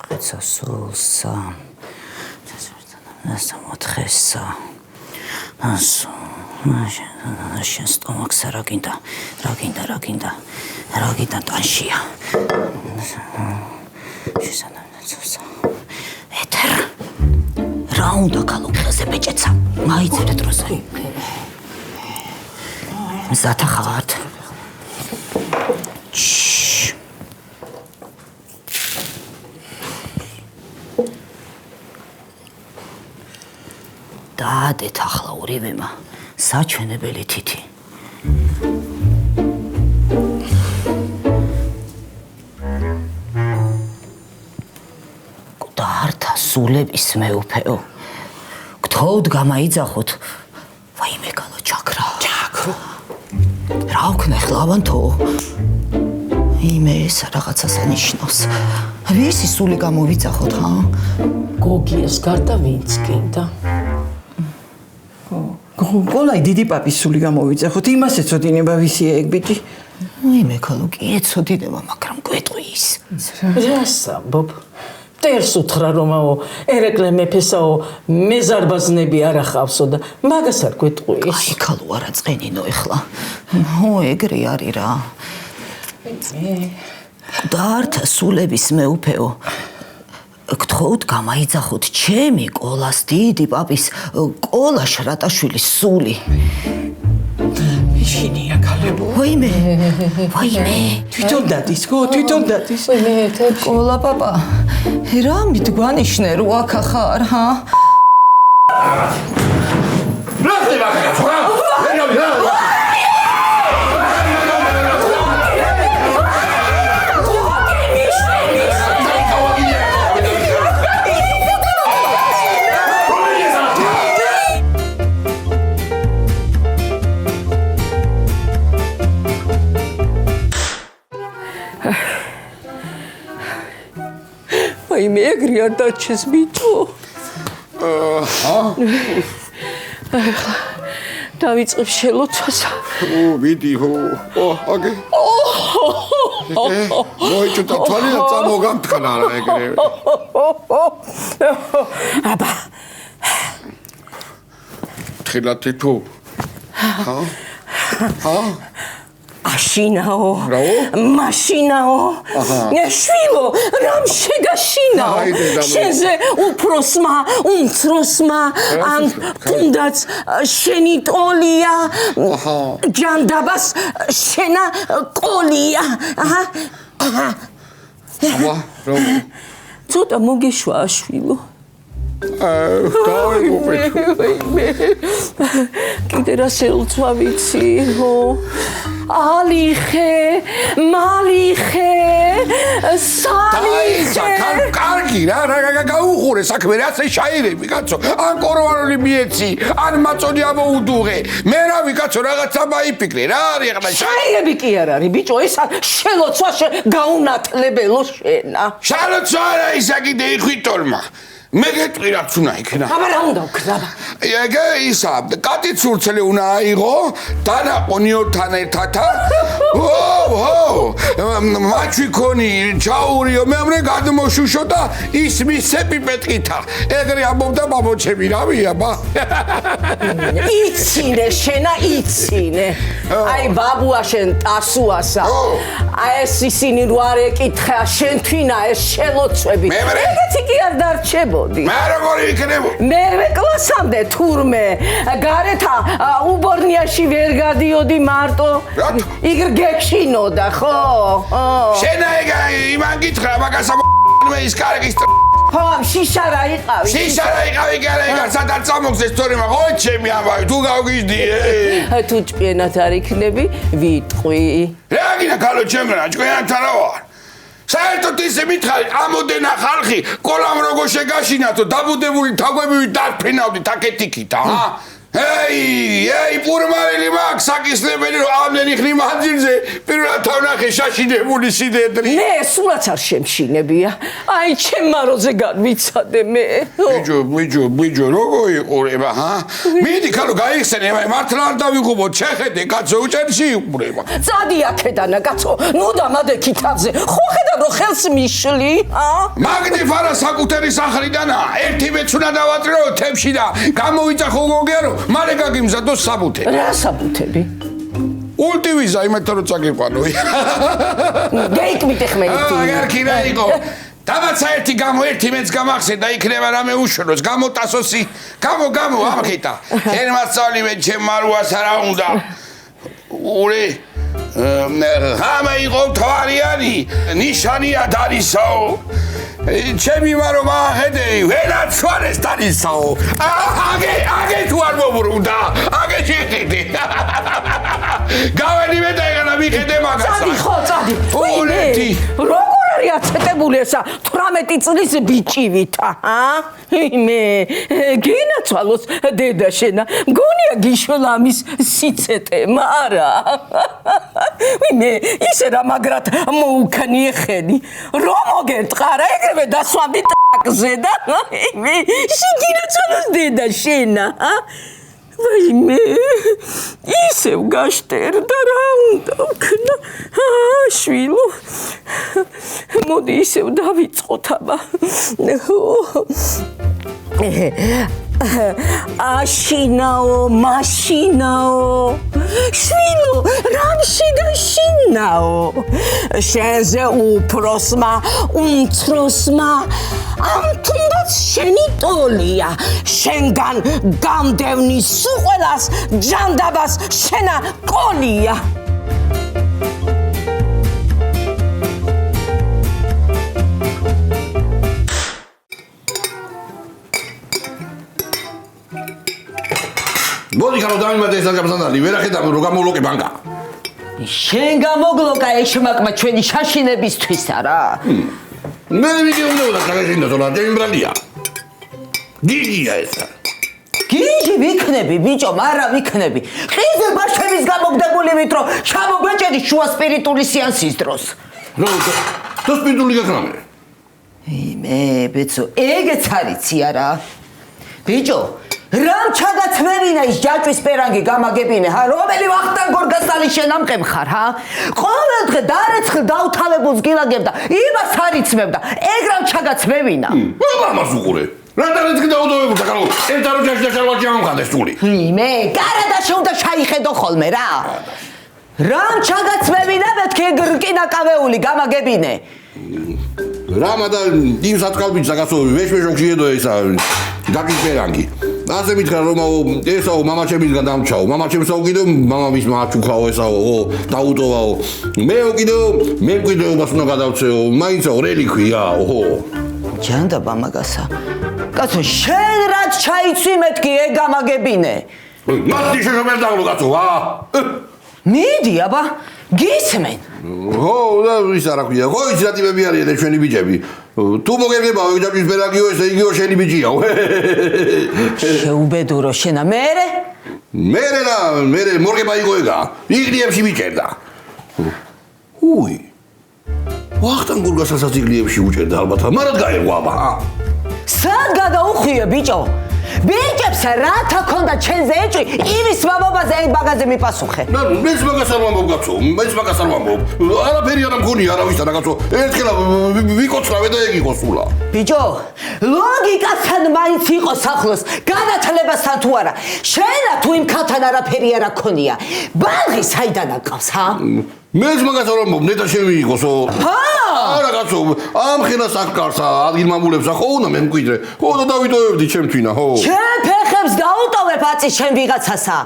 Qița sulsa. Asta motresa. Asu. Შენ სტომაქსა რა გინდა ტანშია. შესანაცვლოსა. ეთერ. რა უნდა გალუქრაზე ბეჭეცა? მაიწერე დროზე. ზათა ხართ. დაადეთ ახლა ორივემა საჩვენებელი თითი. გვდართა სულების მეუფეო. გთხოვთ გამაიძახოთ. ვაიმე გალო ჩაქრა. რა ვქნა ხლა ავანთო? იმე ეს რაღაცას ანიშნავს. ვისი სული გამოვიძახოთ, ხა? გოგიას გარდა ვინც გინდა? გოლაი დიდი პაპის სული გამოვიძახოთ, იმას ეცოდინება ვისია ეგ ბიჭი? იმე გალო კი ეცოდინება, მაგრამ გვეტყვის. რას ამბობ? მტერს უთხრა რომაო, ერეკლე მეფესაო, მეზარბაზნები არ ახავსო და მაგას არ გვეტყვის. აი გალო არა წენინო ეხლა. ეგრე არის რა. გვდართა სულების მეუფეო. გთხოვთ გამაიძახოთ ჩემი კოლას დიდი პაპის კოლაშ რატაშვილის სული. მიშინია გალებო. ვაიმე. თვითონ დადის, თვითონ დადის. კოლა პაპა. რა მითგვანიშნე რო აქ ახარ, ჰა? რა ხდება აქ? რა? მე ეგრე არ დაჩეს ბიჭო. დავიწყებ შელოცვას. ვიდი ხო. აგე. მოიჭუდა თვალი და წამოგამთქნა რა ეგრე. აბა. თხილათი თუ. ჰა? აშინაო. რაო? მაშინაო. შვილო, რამ შეგაშინაო? შენზე უფროსმა, უმცროსმა, ან თუნდაც შენი ტოლია. ჯანდაბას შენა ყოლია. ვა, რა? ცოტა მოგეშვა შვილო. კიდე რა შელოცვა ვიცი, ხო? ალიხე, მალიხე, სალიხე. კარგი რა გაუხურე საქმე რა ასე შაირები კაცო. ან კოროვანული მიეცი, ან მაწონი ამოუდუღე. მე რავი კაცო რაღაცა მაიფიქრე რა არის ახლა შაირები კი არ არის ბიჭო, ეს შელოცვა გაუნათლებელო შენა. შალოცვა არა ისა კიდე იხვითორმა. მე გეტყვი რაც უნდა იქნა. აბა რა უნდა ვქნა? ეგ ისა, კატიცურცელი უნდა აიღო, დანაყონიოთან ერთათა. მაჩვი ქონი, ჩაურიო, მეომრე გადმოშუშო და ის მისე პიპეტკითა. ეგრე ამბობდა ბაბოჩები, რავი აბა. იცინე შენა, იცინე. აი ბაბუა შენ ტასუასა. აი ეს ისინი რო არ ეკითხა შენ თვინა ეს შელოცვები. ეგეთი კი არ დარჩება. მე როგორი იქნებო? მერვე კლასამდე თურმე გარეთა უბორნიაში ვერ გადიოდი მარტო. იგრ გექშინოდა ხო? შენა ეგ იმან გითხრა მაგას მე ის კარგის ხო, შიშა რა იყავი? შიშა რა იყავი კი არა ეგ სადაც წამოგზეს თორე მაგ ой ჩემი ამბავი თუ გავგიჟდი თუ ჭკვიანად არ იქნები ვიტყვი. რა გინდა გალო ჩემ რა ჭკვიანად არა ვარ. საერთოდ ისე მითხარი, ამოდენა ხალხი, კოლამ როგორ შეგაშინათო, დაბუდებული თაგვები დაფრინავდით აკეთიქით, ეი, პურმარილი მაგ საკისრებელი რომ ამდენი ხნი მანძილზე პირველად თავნახე შაშინებული სიდედრი. მე სულაც არ შემშინებია. აი, ჩემ მაროზე განვიცადე მე. ბიჯო, როგორ იყურება, ჰა? მიდი, ქალო, გაიხსენე, მართლა არ დავიღობოთ, შეხედე, კაცო, უჭერში იყურება. წადი აქედანა, კაცო, ნუ დამადე ქითაზე. ხო ხედავ რომ ხელს მიშლი, ა? მაგნიფარა საკუთარი სახლიდანა, ერთი მეცუნა დავატრეო თემში და გამოვიწახო გოგერო, მალე გაგიმზადო საბუთები. რა საბუთები? ულტივიზა იმეთა რომ წაგიყვანო. გეიკმიტე ხმელი. აგერქინა იყო. დამაცა ერთი გამო ერთი მეც გამახსენდა იქნება რამე უშროს გამოტასოსი გამო ამხიტა შენ მასწავლივე ჩემ მარუას არა უნდა ური ხამა იყო თვარიანი ნიშანია დარისაო ჩემი მარო მახედე ვერაცვარეს დარისაო აგე თუ არ მობრუნდა აგე შეხედე გავენი მე დაიღანა მიხედე მაგასა წადი ხო წადი ულეთი როგორ არის აცეტებული ესა 18 წლის ბიჭივითა მე გინაცვალოს დედა შენა მგონია გიშველა ამის სიცეტე მარა მე ისე რა მაგრად მოუქნიე ხედი რომ მოგენტყარა ეგრევე დასვამდი ტაკზე და მე შეგინაცვალოს დედა შენა ვაიმე ისევ გაშტერდა რა უნდა ვქნა შვილო მოდი ისევ დავიწყოთ აბა აშინაო მაშინაო შვილო რამში დაშინაო შენზე უფროსმა უმცროსმა ამ თუნდაც შენი ტოლია შენგან გამდევნის სუყველას ჯანდაბას შენა ყოლია მოდი ხარო დამიმატე ეს გაბზანდალი ვერ ახედავ რომ გამოვლოკე ბანკა შენ გამოგლოკა ეშმაკმა ჩვენი შაშინებისთვის არა მე ვიდეო და თორა ჩემი ბრალია გიგია ესა გიჟი ვიქნები ბიჭო მარა ვიქნები ხიზე ბაშების გამოგდებული ვიტრო ჩამოგვეჭედი შუა სპირიტული სეანსის დროს რო თუ სპირიტული გაქრამე მე ბეცო ეგეც არიცი არა ბიჭო რამ ჩაგაცმევინა ის ჯაჭვის პერანგი გამაგებინე ჰა რომელი ვახტანგ გორგასალი შენამყებ ხარ ჰა ყოველ დღე დარეცხილ დაუთავებულს გილაგებდა იმას არიცმევდა ეგ რამ ჩაგაცმევინა ამას უყურე რა დარეცხილ დაუდოვებულს აკალო ერთ აროჯაში და შალვაჭი ამხანდეს სული მე გარადაში უნდა შაიხედო ხოლმე რა რამ ჩაგაცმევინა მეთქი ეგ რკინაკავეული გამაგებინე რამადა იმ სათქალბიჭს აკაცო ვეშმეშოქში ედო ესა ჯაჭვის პერანგი ასე მითხრა რომ ესაო მამაჩემისგან დამჩაო მამაჩემსაო კიდე მამამის მაჩუქაო ესაო დაუტოვაო მეო კიდე მე კიდეობას უნდა გადავწეო მაინცაო რელიქვია ოჰო ჯანდაბა მაგასა კაცო შენ რაც ჩაიცვი მეთქი ეგ გამაგებინე მათი შეშობერ დაღლო კაცო მიდი აბა გისმენ ხო და ის არა ქვია ხო ის რატიბები არიან ჩვენი ბიჭები თუ მოგერგებავ ჯაჭვის პერანგიო ესე იგივე შენი ბიჭიაო შეუბედურო შენა მერე მორგება იყო ეგა იგლიებში მიჭერდა უი ვახტანგ გურგასასაც იგლიებში უჭერდა ალბათ მარად გაეღვა აბა სად გადაუხვიე ბიჭო ბიჭებს რათა ქონდა ჩენზე ეჭვი იმის მამობაზე ეგ ბაგაზე მიპასუხე მეც მაგას არ ვამბობ კაცო მეც მაგას არ ვამბობ არაფერი არ მგონია არავისთან კაცო ერთხელ ვიკოცრავე და ეგ იყო სულა ბიჭო ლოგიკასთან მაინც იყო სახლოს განათლებასთან თუ არა შენა თუ იმ ქალთან არაფერი არ აქონია ბალღი საიდან აკავს ჰა მეც მაგას არ ვამბობ ნეტა შემიიღოსო არა კაცო ამ ხენას აკარსა ადგილმამულებს ხო უნდა მე მკვიდრე ხო და დავიტოვებდი ჩემ თვითონ ხო ჩემ ფეხებს დაუტოვებ აწი ჩემ ვიღაცასა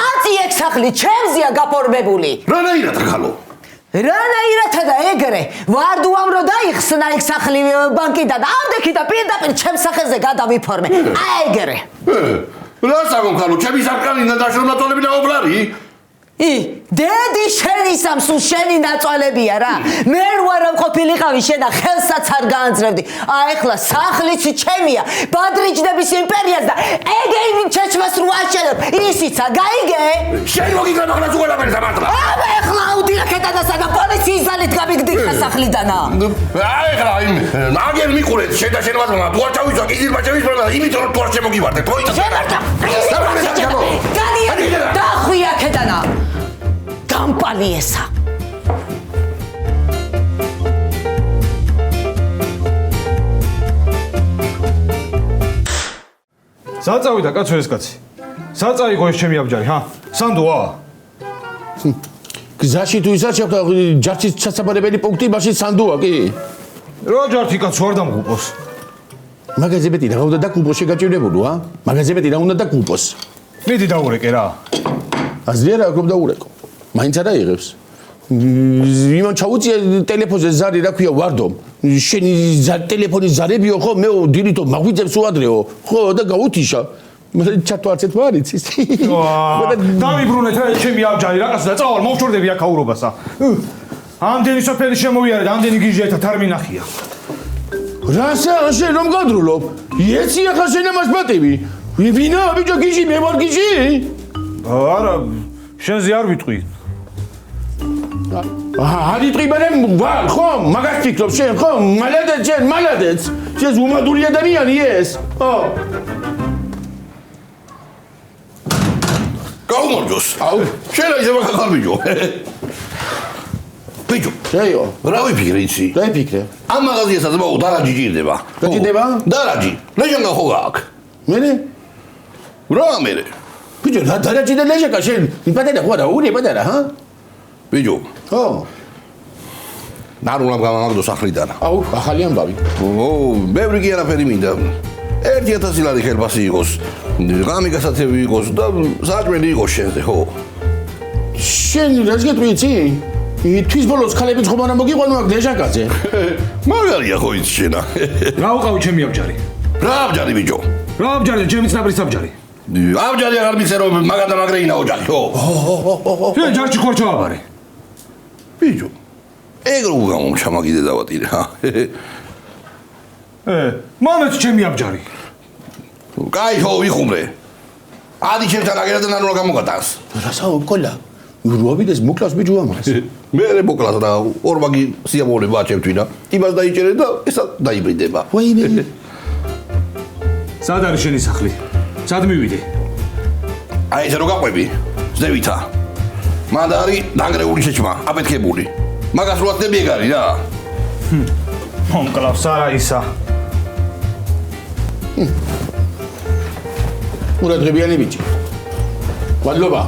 აწი ეგ სახლი ჩემზეა გაფორმებული რანაირად აკალო რანაირათა და ეგრე ვარდუამ რო დაიხსნა ეგ სახლი ბანკიდან ამდექი და პირდაპირ ჩემ სახელზე გადავიფორმე აი ეგრე რა სამონქალო ჩემი სარკალინა დაშრომლატოლები და ობლარი დედი შენი სამსულ შენი ნაწვალებია რა. მე ვარ რომ ყოფილიყავი შენ და ხელსაც არ გაანძრევდი. ეხლა სახლიც ჩემია. ბადრიჯდების იმპერიას და ეგეინი ჩეჩმას რო აშენებ. ისიცა გაიგე? შენ მოგიგანა ხოლმე უყურებელი დამარტყა. ეხლა აუდიაქეთა და სადა პოლიციის ზალით გამიგდი ხასახლიდანა. ეხლა აგერ მიყურეთ შენ და შენ ვატმა თუ არ ჩავიცვა გიზილმა ჩავიცვა იმიტომ რომ თუ არ შემოგივარდე თოიცა. დახვია ქედანა. გამპალიესა. საწავიდა კაცო ეს კაცი. საწაიღო ეს ჩემი აბჯარი, ჰა? სანდოა. გზაში თუ ისარჩევ და ჯარცის ჩასაბარებელი პუნქტი მაშინ სანდოა კი? რა ჯართი კაცო არ დამღუპოს. მაგაზებეთი რა უნდა დაგუბოს შეგაჭირებულო, ა? მაგაზებეთი რა უნდა დაგუბოს. მიდი დაურეკე რა. აზრია რა გქონდა ურეკო. მაინც არა იღებს. იმან ჩაუწია ტელეფონზე ზარი რა ქვია ვარდომ. შენი ტელეფონის ზარებიო ხო მე დილითო მაგვიძებს უადრეო. ხო და გაუთიშა. მე ჩათვალცეთ მარიცის. დავიბრუნეთ რა ჩემი აბჯარი რაღაც და წავალ მოვჩორდები აქაურობასა. ამდენი სოფელი შემოვიარე და ამდენი გიჟი ერთად არ მინახია. რასა შენ რომ გადრულობ? იეცი ახლა შენ ამას პატივი. ვინა ბიჭო გიჟი მე ვარ გიჟი? არა შენზე არ ვიტყვი. არ იტყვი მაგრამ ვარ ხო მაგას ფიქრობ შენ ხო მალადეც შენ მალადეც შენ უმადური ადამიანი ეს ხო გაუმორჯოს აუ შენ აი ზემა ხარ ბიჭო ბიჭო შეიო რა ვიფიქრე იცი რა ვიფიქრე ამ მაღაზიასაც მოუ დარაჯი ჭირდება გაჭირდება დარაჯი ლეჟანგა ხო აქვს მე რა მე ბიჭო რა დარაჯი და ლეჟანგა შენ პატარა ხო არა ური პატარა ჰა ბიჭო ხო ნარუნამ გამამაგდო სახლიდან აუ ახალი ამბავი ო ბევრი კი არაფერი მინდა 1000 ლარი ხელფასი იყოს ღამე გასაცემი იყოს და საჭმელი იყოს შენზე ხო შენ რას გეტყვი თვის ბოლოს ქალები ხომ არ მოგიყვანო აქ ლეჟანგაზე მაგარია ხო იცი შენა რა უყავი ჩემი აბჯარი რა აბჯარი ბიჭო რა აბჯარი ჩემი ცნაბრის აბჯარი აბჯარი აღარ მიცე რომ მაგადა მაგრეინა ოჯახი ხო შენ ჯარში ხარ ჩავაბარე ბიჭო ეგრე უგამომჩამაგიდე დავატირე რა მომეც ჩემი აბჯარი კაი ხო ვიხუმრე ადი ჩემთან აგერა და ნანულა გამოგატანს რასაო კოლა რუაბიდეს მოკლას ბიჭო ამას მე მოკლას და ორმაგი სიამოვნება აჩევთვინა იმას დაიჭერე და ესა დაიბრიდება ვაიმე სად არის შენი სახლი სად მივიდე აი ეს რო გაყვები ზევითა მანდ არის დანგრეული შეჭმა აფეთქებული მაგას რო ატები ეგ არის რა მომკლავს არა ისა ურადღებიანი ბიჭი მადლობა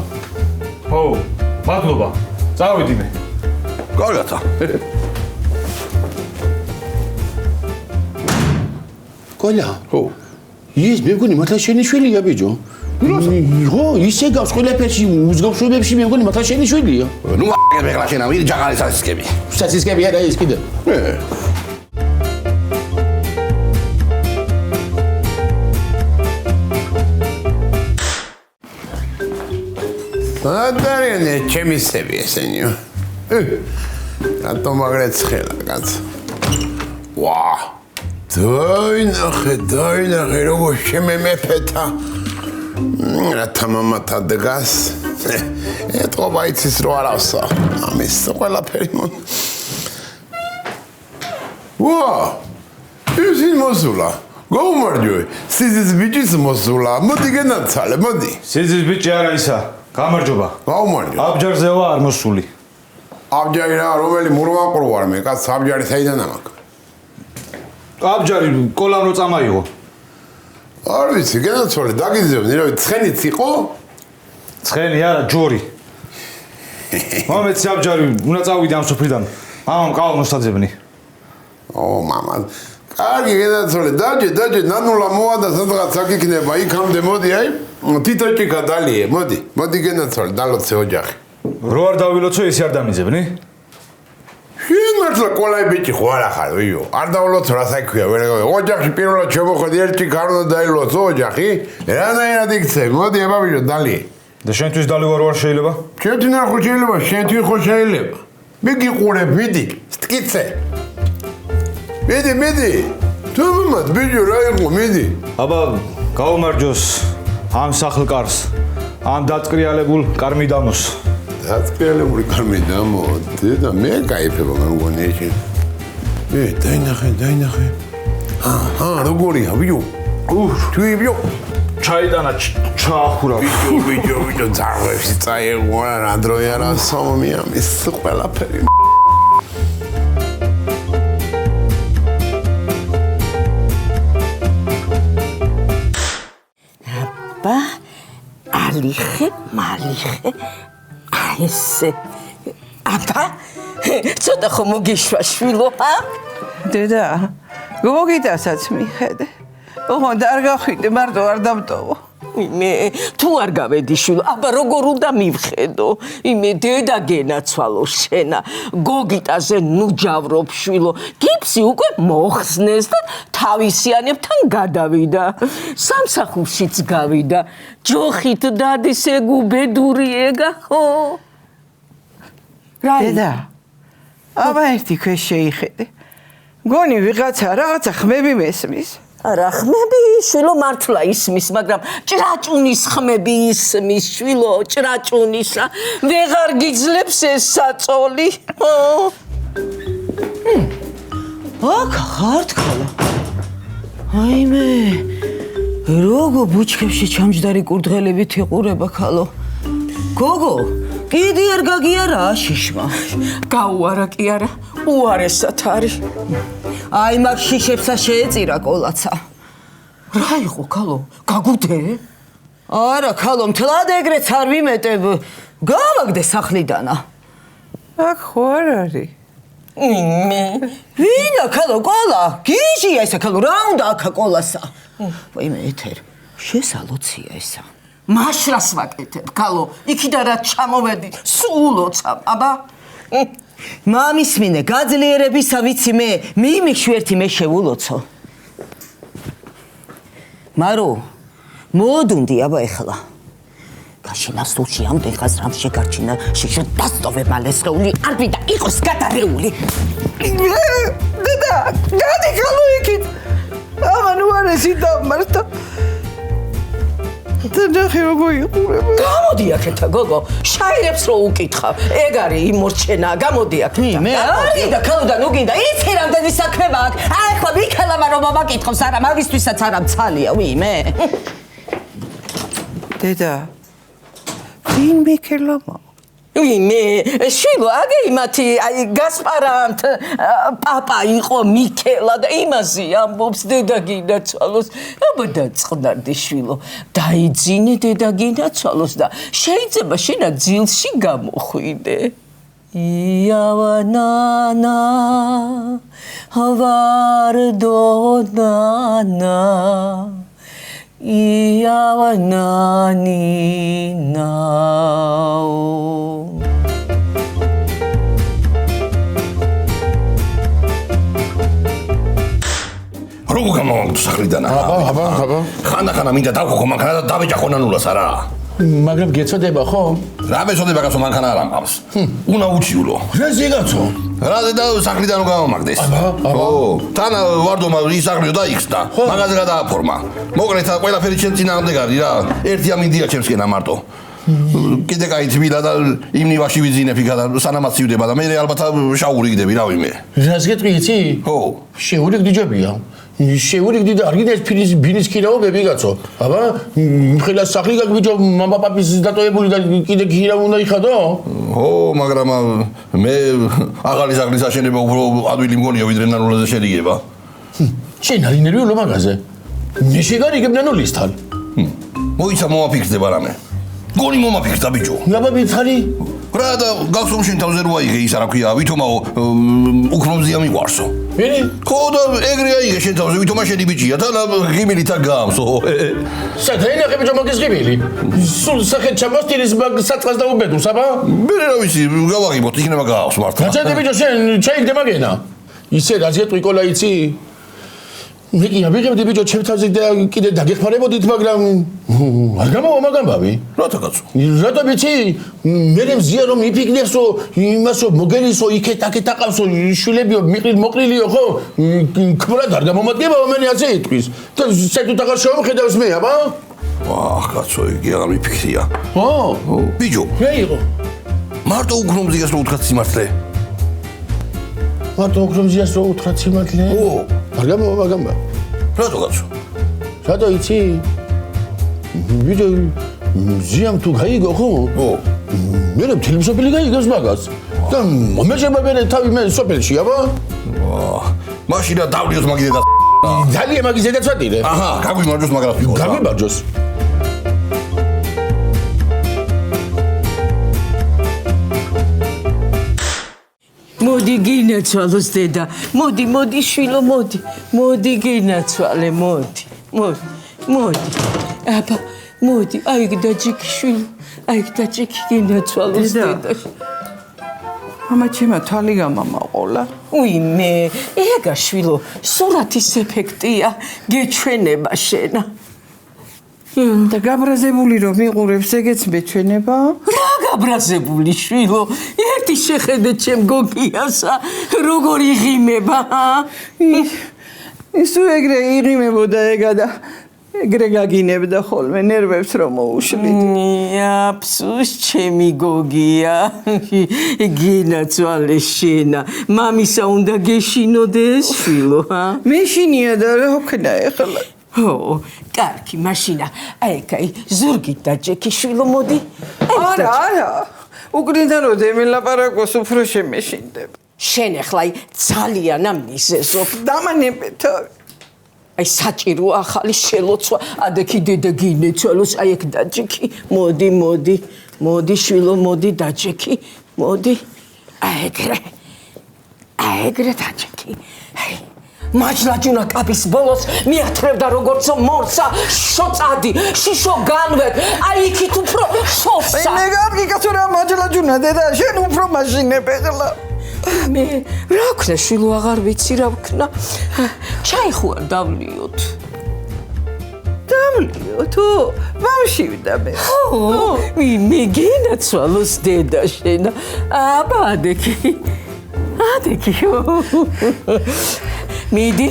ო მადლობა წავედი მე კარგათა კოლა ხო ის მე მგონი მართლა შენი შვილია ბიჭო ხო ისე გავს ყველაფერში უზგავშობებში მე მგონი მართლა შენი შვილია ნუ მე ხლა შენა ვირი ჯაღარი სასისკები სასისკები არა ის კიდე Άνταρε, ჩემი სები ესენიო. რატომ აგრეთ ხელა, კაც. ვა! დაინახე, როგორ შემემეფეთა. რათა მამათა დგას. ეთყობა იცის რო არავსა. ამის ყველაფერი მონ. ვა! ის მოსულა. გაუმარჯვე. სიზის ბიჭის მოსულა. მოდი განაცალე, მოდი. სიზის ბიჭი არა ისა გამარჯობა. გაუმარჯვე. აბჯარზე ვარ მოსული. აბჯარი რა, რომელი მურვანყრო ვარ მე, კაც აბჯარი საიდან ამაქვს? აბჯარი კოლამ რო წამაიღო. არ ვიცი, განაცვალე, დაგიძებნი, რა ვიცი, ცხენიც იყო? ცხენი არა, ჯორი. მომეც აბჯარი უნდა წავიდე ამ სოფლიდან. მამამ ყავა მოსაძებნი. ო, მამა. კარგი, განაცვალე, დაჯე, ნანულა მოადა სადღაც აქ იქნება, იქამდე მოდი, აი. თითოჭიკა დალიე, მოდი განაცვალე, დალოცე ოჯახი. რო არ დავილოცო, ისე არ დამიძებნი? შენ მართლა კოლაი ბიჭი ხო არ ახარ, ვიო. არ დავილოცო, რა საქმეა, ვერ ოჯახში პირველად შემოხვედი, ერთი ქარ უნდა დაილოცო ოჯახი. რანაირად იქცე, მოდი აბა ბიჭო, დალიე. და შენთვის დალევარ ვარ შეიძლება? შენთვის არ ხო შეიძლება, შენთვის ხო შეიძლება. მე გიყურებ, მიდი, სტკიცე. მიდი. თუ მომად, ბიჭო, რა იყო, მიდი. აბა, გაუმარჯოს ამ სახლკარს, ამ დაწკრიალებულ კარმიდამოს. დაწკრიალებული კარმიდამო, დედა, მე кайფება მე მგონი ეს. დაინახე. როგორია, ბიჭო? თვიბიო. ჩაიდანა ჩაახურა. ბიჭო, ძარღვებში წაიღურა, რა დროია რა სამომია, ის ყველაფერი. აბა, ალიხე, მალიხე. ესე. აბა, ცოტა ხომ მოგიშვა შვილო, ა? დედა, გოგიტასაც მიხედე. ოღონდ არ გახვიდე, მარტო არ დამტოვო. მე თუ არ გავედი შვილო, აბა როგორ უნდა მივხედო? იმე დედა გენაცვალო შენა. გოგიტაზე ნუ ჯავრობ შვილო. გიფსი უკვე მოხსნეს და თავისიანებთან გადავიდა. სამსახურშიც გავიდა. ჯოხით დადის ეგუბედური ეგა ხო? დედა, აბა ერთი ქვეშ შეიხედე. გონი ვიღაცა რაღაცა ხმები მესმის. არა ხმები შვილო მართლა ისმის, მაგრამ ჭრაჭუნის ხმები ისმის შვილო, ჭრაჭუნისა. ვეღარ გიძლებს ეს საწოლი. აქ ხართ ხალა. აიმე, როგორ ბუჩქებში ჩამჯდარი კურდღელებით იყურება ხალო. გოგო, კიდე არ გაგიარა შიშმა. გაუარა კი არა, უარესად არის. აი მაგ შიშებსა შეეწირა კოლაცა. რა იყო ქალო? გაგუდე? არა, ხალო, მთლად ეგრეც არ ვიმეტებ. გავაგდე სახლიდანა. აქ ხო არ არის. მე ვინა ხალო, კოლა? გიჟია ესა ხალო, რა უნდა აქა კოლასა? ვაიმე ეთერ, შესალოცია ესა. მაშრას ვაკეთებ, ქალო. იქიდან რა ჩამოვედი, სულ ოცავ, აბა. მამის მინე გაძლიერებისა ვიცი მე, მიმიშვერთი მე შევულოცო. მარო, მოდუნდი აბა ეხლა. გაშინა სულში ამდენ ხას რამ შეგარჩინა, შიშო დასტოვე მალესრეული, არ ვიდა იყოს გადარეული. დედა, გადი ხალო იქით. აბა ნუ არ ესი დამართა. ნახე როგორ იყურება. გამოდი აქეთა გოგო, შაირებს რო უკითხავ. ეგ არის იმორჩენა, გამოდი აქეთა. მე არ გინდა ქალოდა, ნუ გინდა, იცი რამდენი საქმე მაქვს. აი ახლა ვიქელამა რომ მომაკითხავს, არა მაგისთვისაც არა მცალია, ვიმე. დედა, ვინ მიქელამა? მე შვილო აგე იმათი აი გასპარანტ პაპა იყო მიქელა და იმაზე ამბობს დედა გინაცვალოს. აბა დაწყნარდი შვილო, დაიძინე დედა გინაცვალოს და შეიძლება შენა ძილში გამოხვიდე. იავანანა ვარდონანა იავანანინაო. როგორ გამოვაგდო სახლიდან? აბა. ხანა მინდა დავქო მანქანა და დავეჭახო ნანულას არა. მაგრამ გეცოდება ხო? რა მეწოდება კაცო მანქანა არ ამყავს. უნდა უჩივლო. რა ზეგაცო? რა და სახლიდან გამომაგდეს. ო, თან ვარდომა ისაღლიო და იქს და მაგაზე გადააფორმა. მოკლედ ყველაფერი ჩემ წინააღმდეგ არის რა. ერთი ამინდია ჩემსკენა მარტო. კიდე კაი თბილა და იმნივაში ვიძინებ იქა და სანამაც სივდება და მე ალბათ შაური გდები რა ვიმე. რას გეტყვი იცი? ხო. შეურიგდი ჯობია. შეურიგდი და არ გინდა ეს ბინის ქირავობები კაცო. აბა, მხილას სახლი გაგვიჯო მამა პაპის დატოვებული და კიდე ქირავ უნდა იხადო? ო, მაგრამ მე აღალი სახლის აშენება უფრო ადვილი მგონია ვიდრე ნანულაზე შედიგება. შენ არ ინერვიულო მაგაზე? მე შეგარიგებ ნანულისთან. მოიცა მომაფიქრდება რამე. გონი მომაფიქრდა ბიჭო. აბა მითხარი? რა და გახსოვ შენ თავზე რო აიღე ის რა ქვია, ვითომაო უქრომზია მიყვარსო. ვინი? ხო და ეგრე აიღე შენ თავზე, ვითომა შენი ბიჭია და ღიმილით არ გაამსო. საერთოდ ბიჭო მაგის ღიმილი. სულ სახეთ ჩამოსტირის საწყას და უბედურს, აბა? მე რა ვიცი, გავაღიმოთ, იქნება გაავს მართლა. გაჩერდი ბიჭო შენ ჩაიგდე მაგენა. ისე რაც გეტყვი კოლა იცი? მე კი ავიღებდი ბიჭო ჩემთავზე და კიდე დაგეხმარებოდით, მაგრამ არ გამოვა მაგ ამბავი. რატო კაცო? რატო ვიცი? მე მზია რომ იფიქნებსო, იმასო მოგელისო, იქეთ-აქეთ აყავსო, შვილებიო, მოყრილიო, ხო? ქმრად არ გამომადგებაო მე ასე იტყვის. და საერთოდ აღარ შევხედავს მე, აბა? ვაჰ, კაცო, იგი აღარ მიფიქრია. ო, ბიჭო, მე იყო. მარტო უგრომზიას რო უთხრათ სიმართლე. მარტო უგრომზიას რო უთხრათ სიმართლე? ო, არ გამოვა მაგ ამბავი. რატო კაცო? რატო იცი? ბიჭო, მზიამ თუ გაიგო, ხო? ო, მე მთელი მსოფლიო გაიგოს მაგას. და მომეშება მე თავი მე სოფელში, აბა? ვაჰ, მაშინ რა დავლიოს მაგიდე და ძალიან მაგის ზედაც ვატირე. აჰა, გაგვიმარჯოს მაგრამ ვიყო. გაგვიმარჯოს. მოდი გინაცვალოს დედა. მოდი შვილო, მოდი გინაცვალე, მოდი. აბა, მოდი, აი დაჯიქი შვილო. აი დაჯიქი გინაცვალოს დედა. მამა ჩემო თვალი გამამაყოლა. უიმე, ეგა შვილო, სურათის ეფექტია, გეჩვენება შენა. და გაბრაზებული რომ მიყურებს ეგეც მეჩვენება? რა გაბრაზებული შვილო, ერთი შეხედე ჩემ გოგიასა, როგორ იღიმება, ის თუ ეგრე იღიმებოდა ეგა და ეგრე გაგინებდა ხოლმე ნერვებს რომ მოუშლით. აფსუს ჩემი გოგია, გინაცვალე შენა, მამისა უნდა გეშინოდეს შვილო, მეშინია და რა ვქნა ეხლა? ო, კარგი, მაშინა, აი, ზურგით დაჯექი შვილო, მოდი. არა, უკრიდან რომ დემელაპარაკოს უფრო შემეშინდება. შენ ახლა ძალიან ამნიზესო. დამანებეთო. აი საჭირო ახალი შელოცვა, ადექი დედა გინეცვალოს, აი ეგ დაჯექი. მოდი შვილო, მოდი დაჯექი. მოდი. აი ეგრე დაჯექი. მაჯლაჯუნა კაბის ბოლოს მიათრევდა როგორც მორსა შოწადი, შიშო განვეთ, აი იქით უფრო სოფსა. მე კარგი კაცო რა მაჯლაჯუნა დედა, შენ უფრო მაშინებ ეხლა. მე რა ვქნა შვილო, აღარ ვიცი რა ვქნა. ჩაი ხო არ დავლიოთ? დავლიოთო? ვამშივდა მე. მე გინაცვალოს დედა შენა. აბა ადექი. მიდი.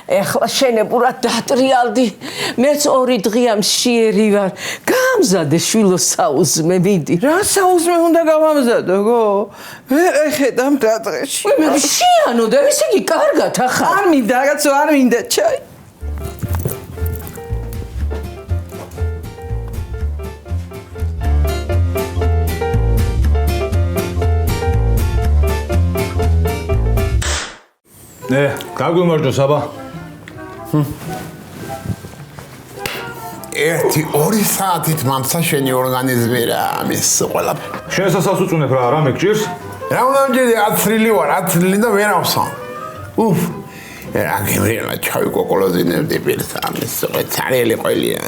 ეხლა შენებურად დატრიალდი. მეც 2 დღეა მშიერი ვარ. გამზადე შვილო საუზმე, მიდი. რა საუზმე უნდა გავამზადო, გო? ვერ ეხედამ რა დღეში. მე შიანო და ესე იგი კარგად ახლა. არ მინდა, რაღაცო არ მინდა ჩაი. გაგვიმარჯოს აბა. 1-2 საათით მამცა შენი ორგანიზმი რა ამის ყველაფერი. შენსაც უწუნებ რა მეკჭირს? რა უნდა მჯერდი 10 წრილი ვარ, 10 წრილი და ვერ ავსან. უფ. რა გემრიელა ჩავი კოკოლოზინებდი პირს ამის წარიელი ყოლია.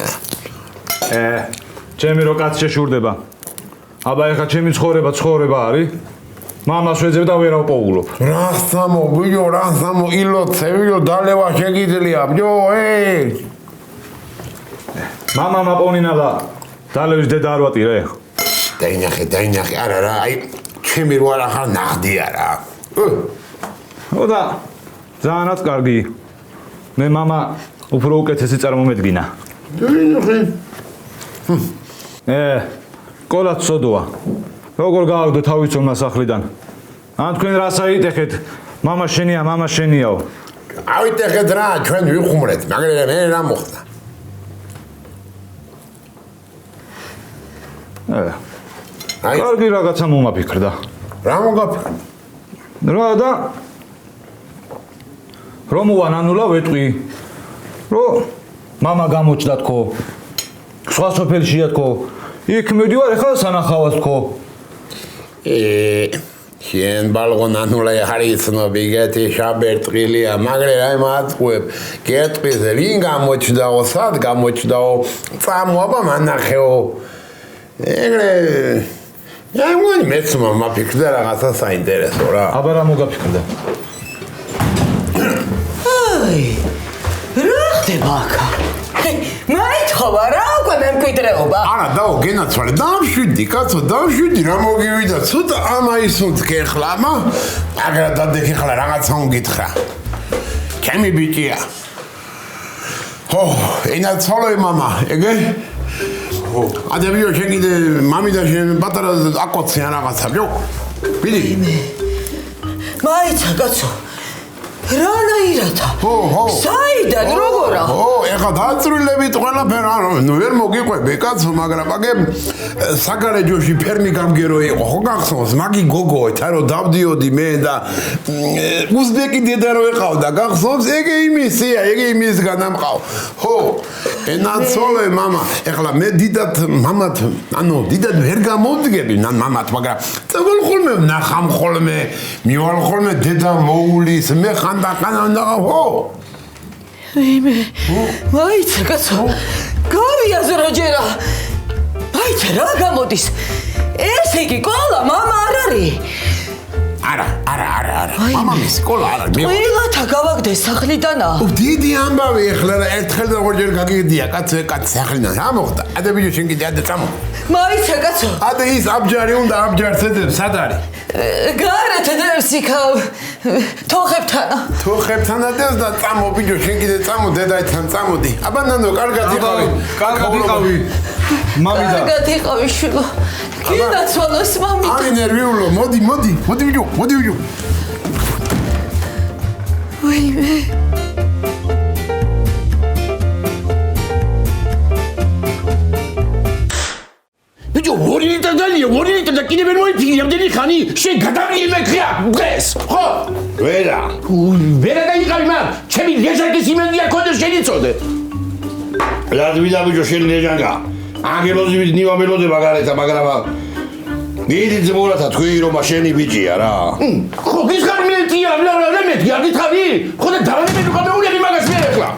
ჩემი რო კაც შეშურდება. აბა ეხა ჩემი ცხოვრება არის? მამას ვეძებ და ვერ ავპოულობ. რა სამო, ბიჭო, რა სამო, ილოცევიო დალევა შეგიძლია, ბიჭო, მამა მაპონინა და დალევის დედა არ ვატირე. დაინახე, არა, აი, ჩემი რო არ ახარ ნახდია რა. და ძალიანაც კარგი. მე მამა უფრო უკეთესი წარმომედგინა. დაინახე. კოლაც სოდოა. როგორ გავაგდო თავისუფლმა სახლიდან? ან თქვენ რას აიტეხეთ? მამა შენიაო. ავიტეხეთ რა, ჩვენ ვიხუმრეთ, მაგრამ მე რა მოხდა? კარგი რაღაცა მომაფიქრდა. რა მოგაფიქრდა? რა და რომ უანანულა ვეტყვი. რომ მამა გამოჩნდა თქო. სხვა სოფელშია თქო. იქ მივდივარ ახლა სანახავად თქო. შენ ბალღონანულა ხარიცნობი გეთი შაბერტყილია, მაგრამ აი მათყუებ. გეტყვის ვინ გამოჩნდაო, სად გამოჩნდაო? წამოაბა მანახეო. ეგრე აი მგონი მეც მომაფიქრდა რაღაცა საინტერესო რა. აბა რა მოგაფიქრდა? აი ხდება აქა? მაითხოვა რა უკვე მემკვიდრეობა? არა, დაო, გენაცვალე, დავშვიდი, კაცო, დავშვიდი, რა მოგივიდა, ცოტა ამაისუნთ კეხლა, მაგრამ დადექი ხლა რაღაცა უნგითხრა. ჩემი ბიჭია. ხო, ენაცვალე მამა, ეგე? ხო. ადებიო შენ კიდე მამი და შენ პატარა აკოციან რაღაცა, ბიო? ბიდი. მაიცა კაცო. რანაირადა? ხო. საიდან როგორა? ხო, ეხლა დაწვრილებით ყველაფერი, ანუ ვერ მოგიყვები კაცო, მაგრამ მაგე საგარეჯოში ფერმი გამგერო იყო, ხო გახსოვს? მაგი გოგო, ეთარო დავდიოდი მე და უზბეკი დედა რო ეყავდა, გახსოვს? ეგე იმისია, ეგე იმისგან ამყავ. ხო, ენაცოლე მამა, ეხლა მე დიდად მამათ, ანუ დიდად ვერ გამოვდგები მამათ, მაგრამ წავალ ხოლმე ნახამ ხოლმე, მივალ ხოლმე დედა მოულის, მე ხანდახანდა, ხო? იმე მაიცა კაცო გავიაზრო ჯერა მაიცა რა გამოდის ესე იგი ყოლა მამა არ არის არა მამამის სკოლა არა ყველათა გავაგდეს სახლიდანა დიდი ამბავი ეხლა ერთხელ და ორჯერ გაგიდია კაცო სახლიდან რა მოხდა ადებიო შენ კიდე ადე წამო მაიცა კაცო ადე ის აბჯარი უნდა აბჯარს ედებს სად არის გარეთ დევს იქა თოხებთან ადევს და წამო ბიჭო შენ კიდე წამო დედათან წამოდი აბა ნანო კარგად იყავი მამი და კარგად იყავი შვილო გინაცვალოს მამი აი ნერვიულო მოდი ბიჭო ვაიმე ბიჭო 2 ლიტრი დალია 2 ლიტრი და კიდე ვერ მოიფიქრი ამდენი ხანი შენ გადამიღე ხია დღეს ხო ვერა დაიყავი მაგ ჩემი ლეჟანკის იმენია კონდეს შენიცოდე რადვიდა ბიჭო შენ ლეჟანკა ანგელოზივით ნივამელოდება გარეთა მაგრამ მიდი ძმურათა თქვი რომ შენი ბიჭია რა ხო ის გამიეთია რა მეთქი არ გითხავი ხო და დავანებენ უკამეულები მაგას მე ახლა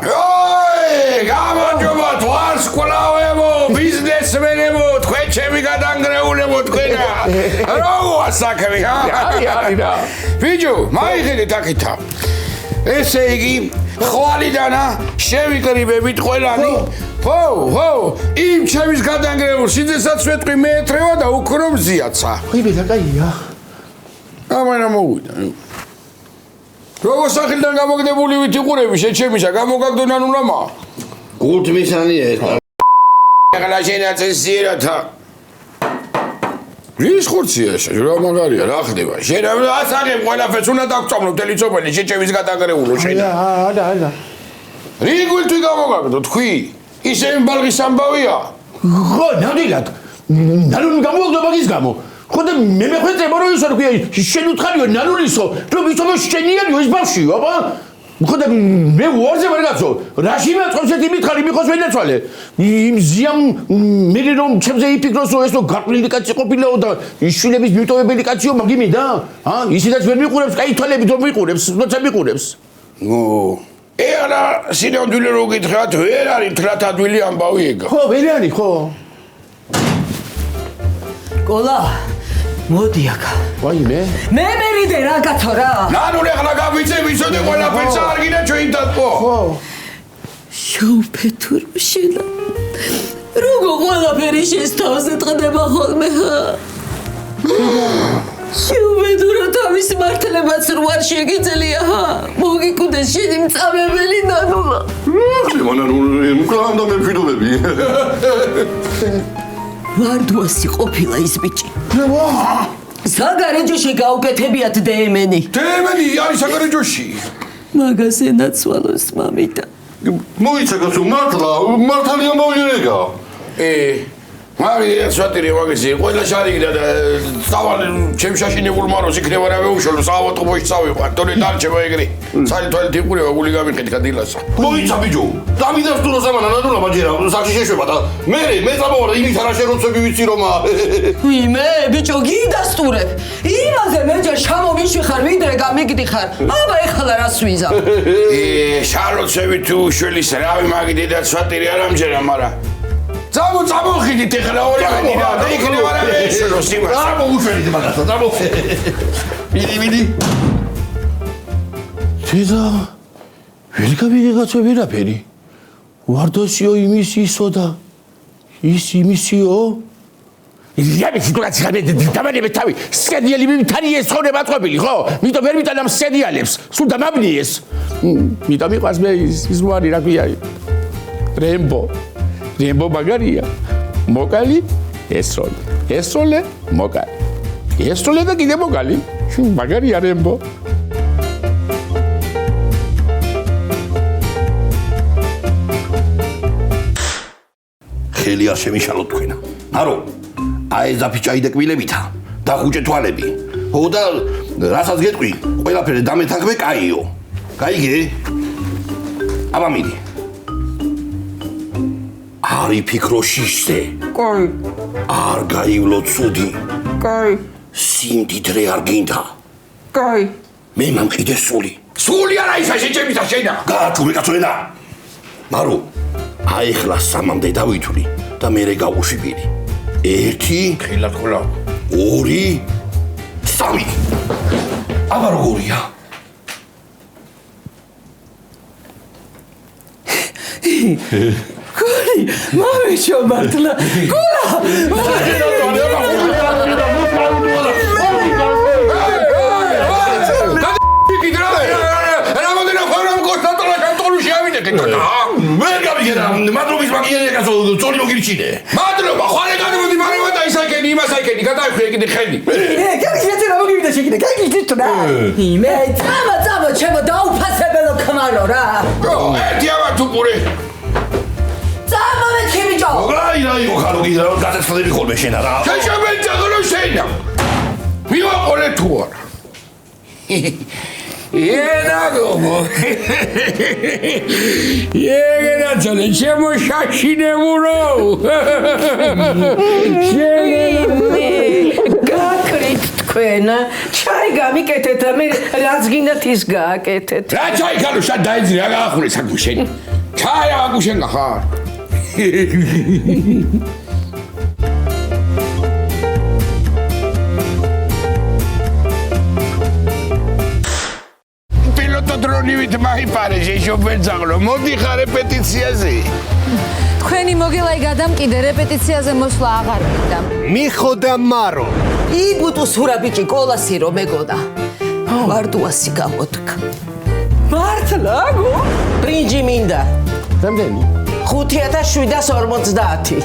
გამარჯობა თვარს კვლავებო ბიზნესმენებო თქვენ ჩემი გადანგრეულებო თქვენა როგორ საქმე რა ბიჭო მაიხედეთ აქეთა ესე იგი ხვალიდანა შევიკრიბებით ყველანი ხო იმ ჩემის გადანგრეულ სიძესაც ვეთყვი მეეთრევა და უკრო მზიაცა იმე და კაია ამანა მოვიდა როგორ სახელიდან გამოგდებული ვით იყურები შეჩემისა გამოგაგდო ნანულამა გულთმისანია ეს ახლა შენაცესირათა რის ხურცია რა მაგარია რა ხდება შენ ასაღებ ყველაფერს უნდა დაგწამლო თელიწობელი შეჩემის გადანგრეულო შენ არა რიგულთვი გამოგაგდო თქვი ისე ბალღის ამბავია ხო ნამდვილად ნანული გამოგდო მაგის გამო ხო და მე მეხვეწება რომ ისო თქვია შენ უთხარიო ნანულისო რომ იცოდო შენიანიო ეს ბავშვიო აბა ხო და მე უარზე ვერ გაცო რაში მეწყობს ეს იმითხარი მიყოს ვენაცვალე იმ ზიამ მე რომ ჩემზე იფიქროსო ესო გაყრილი კაცი ყოფილაო და შვილების მიტოვებელი კაციო მაგიმი და ისედაც ვერ მიყურებს კაი თვალებით რომ მიყურებს როცა მიყურებს არა სინამდვილე რო გითხრათ ვერ არის თრათადვილი ამბავი ეგა ხო ვერ არის ხო ყოლა მოდი აქა ვაიმე მე მერიდე რა კაცო რა ნანული ახლა გავიწევ ისოდე ყველაფერს არ გინდა ჩვენ დატყო ხო შოუფეთურ შენა როგორ ყველაფერი შენს თავზე ტყდება ხოლმე შოუფეთურო თავის მართლებაც რო არ შეგიძლია მოგიკუდეს შენი მწამებელი ნანულა მანანული მკლავდა მეფიდობები ვარდუასი ყოფილა ის ბიჭი საგარეჯოში გაუკეთებიათ დემენი არის საგარეჯოში მაგას ენაცვალოს მამიდა მოიცა კაცო მართალია მოვიერეკა მარი სვატირი მაგისი ყველა შარიგდა და წავალ ჩემ შაშინებულ მაროს იქნება რა მეუშალო საავადმყოფოში წავიყვარ თორე დარჩება ეგრე სალი თვალით იყურება გული გამიყეთ გადილასა მოიცა ბიჭო დავიდას თუ როზამანა ნადულა მაჯერა სახში შეშვება და მე წამოვარ იმით არა შეროცები ვიცი რომ ვიმე ბიჭო გიდასტურებ იმაზე მეჯერ შამომიშვი ხარ ვიდრე გამიგდიხარ აბა ეხლა რას ვიზა შაროცები თუ შვილის რავი მაგიდე და სვატირი არ ამჯერა მარა წამოხიდით ეხლა ორივე და იქნება რა შეშოს იმას მოუშვენით მაგასა მიდი თედა ვერ გავიგე კაცო ვერაფერი ვარდოსიო იმისისო და ის იმისიო? იამი სიტუაცია დამანებე თავი სკედიელი მიმთარი ეს ხონება წვებილი ხო? მიტომ ვერ მიტანამ სკედიალებს, სულ დამაბნიეს. მიტომ მიყვარს მე ის მოარი რა ქვია? რემბო მაგარია. მოკალი ესროლე მოკალი. ესროლე და კიდე მოკალი. მაგარია რემბო. ხელი არ შემიშალო თქვენა. არო, აი ზაფიჭაი და კბილებითა და ხუჭე თვალები. ხო და რასაც გეტყვი, ყველაფერი დამეთანხმე კაიო. გაიგე? აბა მიდი. არი ფიქრო შიშზე. კაი. არ გაივლო ცუდი. კაი. სიმდიდრე არ გინდა. კაი. მე მამყიდე სული. სული არა ისა შეჭებისა შენა. გააჩურე კაცოენა. მარო, აი ხლა სამამდე დავითვლი და მერე გავუშვიდი. 1 ხილად ხოლა 2 3 აბა როგორია? გული მამიჩო მართლა გულა ვერ გავიგენა მადლობის მაგიერი კაცო წოლი მოგირჩინე. მადლობა ხვალე გადმოდი მარება და ისაკენი იმასაკენი გადაიხვი ეგ ხელი. გაგიჟეთ რა მოგივიდა შეკიდე. გაგიჟეთ რა. იმე წამა ჩემო დაუფასებელო ქმარო რა. ერთი ამა თუ პური. წამა მე ჩემიჭო. აი ხარო გიდა რომ გაწესწრები ხოლმე შენა რა. შეშობენ ძაღლო შენა. მივაყოლე თუ არა. ენაგო. ეგენა ძალე შემოშაშინებურო. გაკრით თქვენ ჩაი გამიკეთეთ და მე რაც გინდათ ის გააკეთეთ. რა ჩაი ხალო შა დაიძრე რა გაახურე საგუშენ. ჩაი აგუშენ ხარ. დრონივით მაიპარე შეშობენ ძაღლო მოდი ხარ რეპეტიციაზე თქვენი მოგილაი გადამკიდე რეპეტიციაზე მოსვლა აღარ მინდა მიხოდა მარო იბუტუ სურა ბიჭი კოლასი რომ მეგონა ვარდუასი გამოდგა მართლა გო პრინჯი მინდა რამდენი? 5750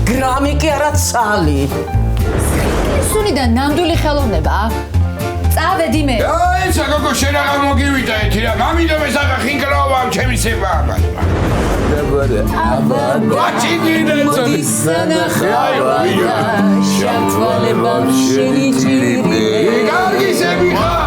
გრამი კი არა ცალი სუნიდან ნამდვილი ხელოვნება წავედი მე აი საგოგო შენ აღარ მოგივიდა ეთი რა მამინდა მე საღა ხინკრაობა ჩემი სება აბა ბაჩიგინე მოდი სანახავდა შავთვალებამ შენი ჭირი გარგი სები ხარ